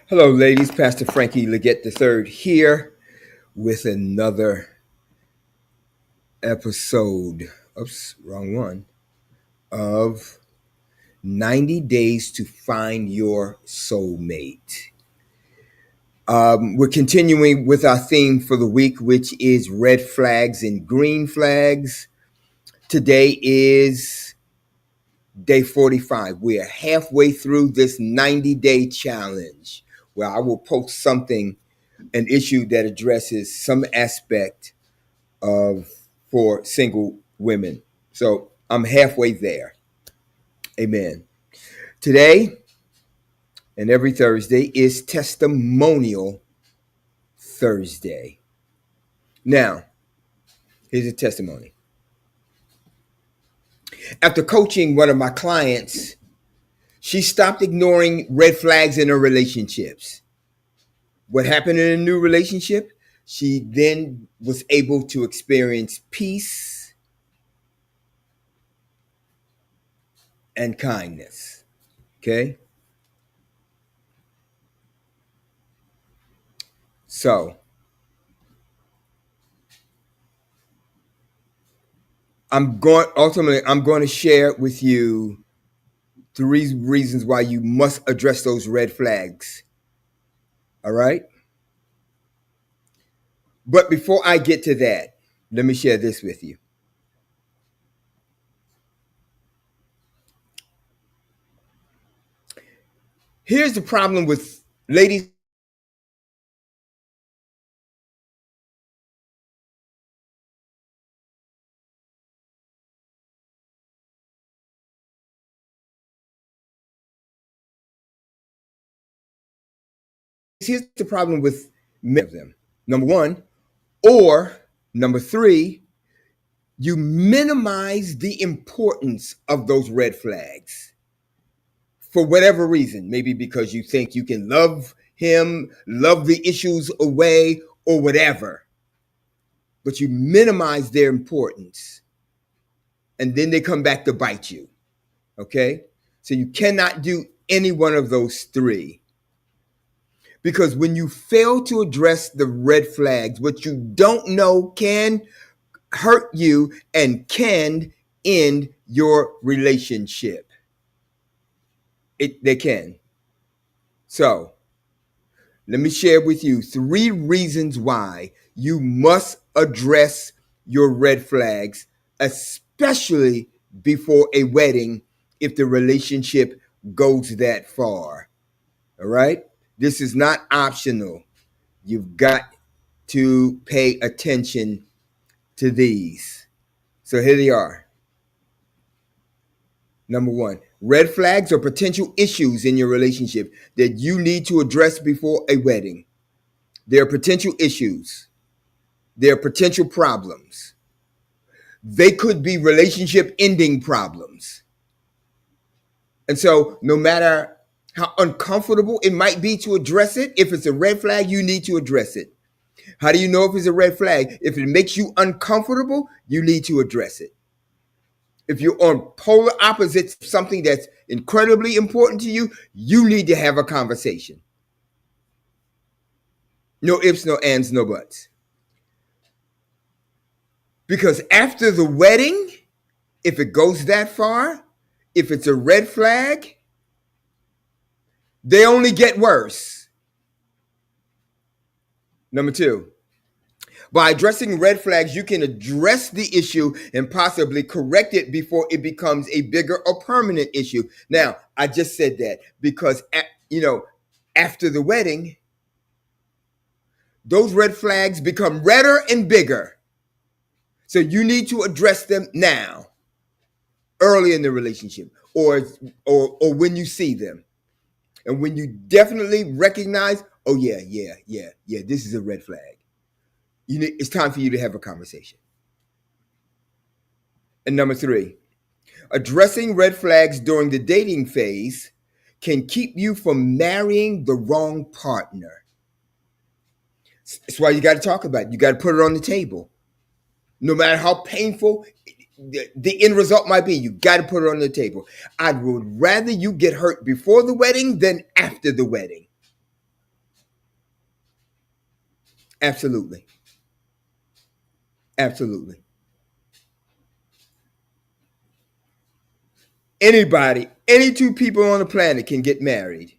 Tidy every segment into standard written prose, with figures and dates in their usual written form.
Hello, ladies. Pastor Frankie Legette III here with another episode. Oops, wrong one. Of 90 Days to Find Your Soulmate. We're continuing with our theme for the week, which is red flags and green flags. Today is day 45. We are halfway through this 90-day challenge where I will post an issue that addresses some aspect of for single women. So I'm halfway there. Amen. Today and every Thursday is Testimonial Thursday. Now, here's a testimony. After coaching one of my clients, she stopped ignoring red flags in her relationships. What happened in a new relationship? She then was able to experience peace and kindness. Okay? So, I'm going to share with you three reasons why you must address those red flags. All right? But before I get to that, let me share this with you. Here's the problem with ladies. Here's the problem with many of them. Number one, or number three, you minimize the importance of those red flags for whatever reason. Maybe because you think you can love him, love the issues away, or whatever. But you minimize their importance. And then they come back to bite you. Okay? So you cannot do any one of those three. Because when you fail to address the red flags, what you don't know can hurt you and can end your relationship. They can. So let me share with you three reasons why you must address your red flags, especially before a wedding if the relationship goes that far. All right? This is not optional. You've got to pay attention to these. So here they are. Number one, red flags or potential issues in your relationship that you need to address before a wedding. There are potential issues. There are potential problems. They could be relationship ending problems. And so no matter how uncomfortable it might be to address it, if it's a red flag, you need to address it. How do you know if it's a red flag? If it makes you uncomfortable, you need to address it. If you're on polar opposites of something that's incredibly important to you, you need to have a conversation. No ifs, no ands, no buts. Because after the wedding, if it goes that far, if it's a red flag, they only get worse. Number two, by addressing red flags, you can address the issue and possibly correct it before it becomes a bigger or permanent issue. Now, I just said that because, after the wedding, those red flags become redder and bigger. So you need to address them now, early in the relationship, or when you see them. And when you definitely recognize, oh yeah, this is a red flag. It's time for you to have a conversation. And number three, addressing red flags during the dating phase can keep you from marrying the wrong partner. That's why you got to talk about it. You got to put it on the table. No matter how painful the end result might be, you got to put it on the table. I would rather you get hurt before the wedding than after the wedding. Absolutely. Absolutely. Anybody, any two people on the planet can get married.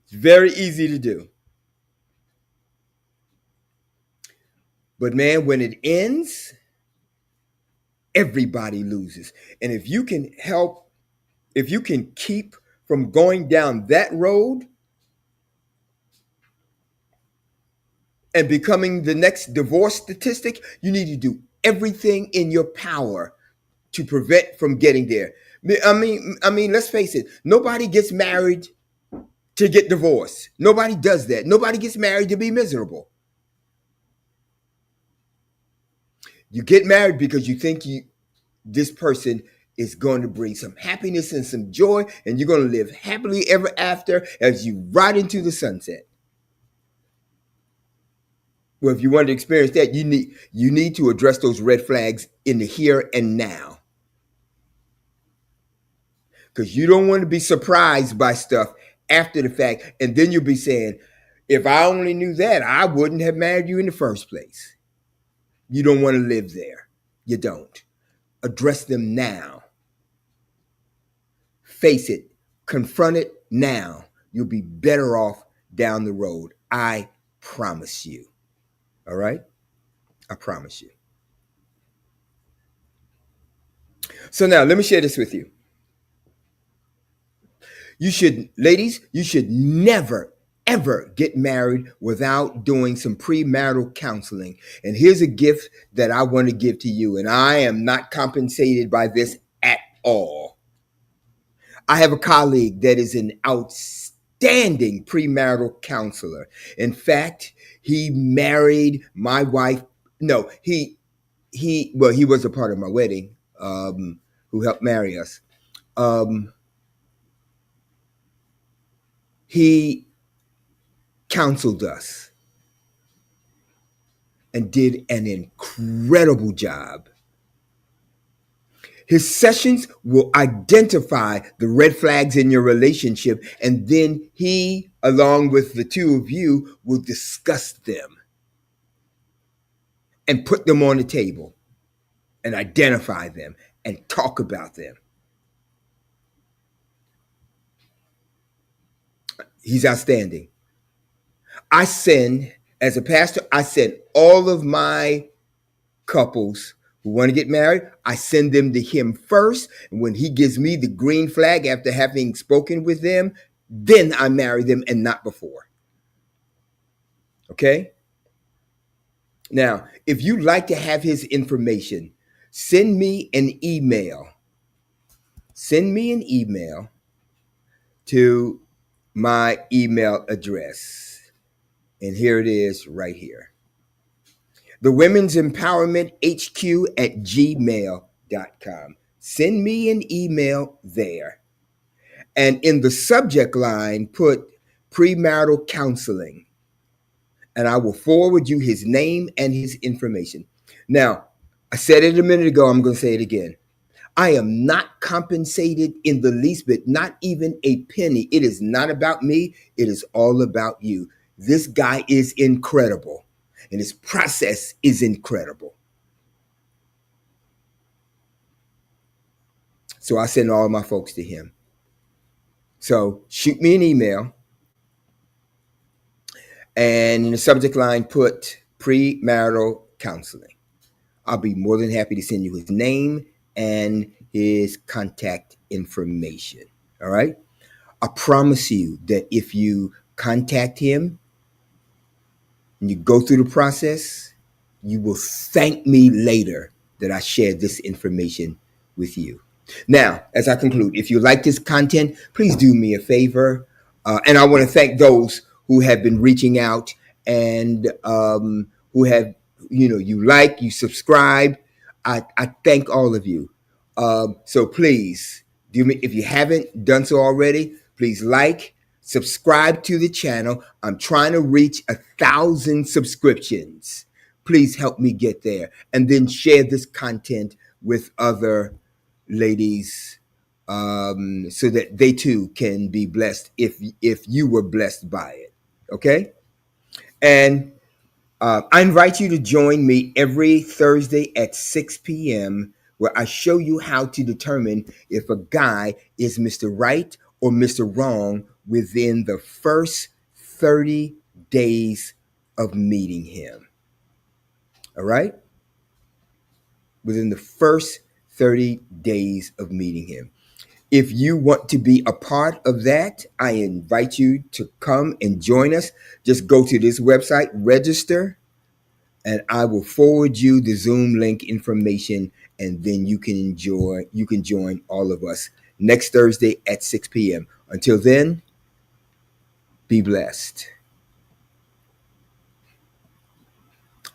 It's very easy to do. But man, when it ends, everybody loses. And if you can help, if you can keep from going down that road and becoming the next divorce statistic, you need to do everything in your power to prevent from getting there. I mean, let's face it. Nobody gets married to get divorced. Nobody does that. Nobody gets married to be miserable. You get married because you think this person is going to bring some happiness and some joy, and you're going to live happily ever after as you ride into the sunset. Well, if you want to experience that, you need to address those red flags in the here and now, because you don't want to be surprised by stuff after the fact, and then you'll be saying, "If I only knew that, I wouldn't have married you in the first place." You don't want to live there. You don't. Address them now. Face it. Confront it now. You'll be better off down the road. I promise you. All right? I promise you. So now let me share this with you. Ladies, you should never, ever get married without doing some premarital counseling. And here's a gift that I want to give to you. And I am not compensated by this at all. I have a colleague that is an outstanding premarital counselor. In fact, he married my wife. No, he was a part of my wedding, who helped marry us. Um, he counseled us and did an incredible job. His sessions will identify the red flags in your relationship, and then he, along with the two of you, will discuss them and put them on the table and identify them and talk about them. He's outstanding. As a pastor, I send all of my couples who want to get married, I send them to him first. And when he gives me the green flag after having spoken with them, then I marry them and not before. Okay? Now, if you'd like to have his information, send me an email. Send me an email to my email address. And here it is right here. The Women's Empowerment HQ at gmail.com. Send me an email there. And in the subject line, put premarital counseling. And I will forward you his name and his information. Now, I said it a minute ago, I'm going to say it again. I am not compensated in the least bit, not even a penny. It is not about me. It is all about you. This guy is incredible, and his process is incredible. So I send all my folks to him. So shoot me an email, and in the subject line, put premarital counseling. I'll be more than happy to send you his name and his contact information. All right? I promise you that if you contact him and you go through the process, you will thank me later that I shared this information with you. Now, as I conclude, if you like this content, please do me a favor. And I want to thank those who have been reaching out and who have, you subscribe. I thank all of you. So please, do me, if you haven't done so already, please subscribe to the channel. I'm trying to reach 1,000 subscriptions. Please help me get there. And then share this content with other ladies, so that they too can be blessed if you were blessed by it. Okay? And I invite you to join me every Thursday at 6 p.m., where I show you how to determine if a guy is Mr. Right or Mr. Wrong within the first 30 days of meeting him. All right? Within the first 30 days of meeting him. If you want to be a part of that, I invite you to come and join us. Just go to this website, register, and I will forward you the Zoom link information, and then you can join all of us next Thursday at 6 p.m. Until then, be blessed.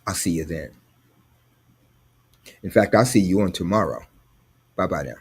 I'll see you then. In fact, I'll see you on tomorrow. Bye-bye now.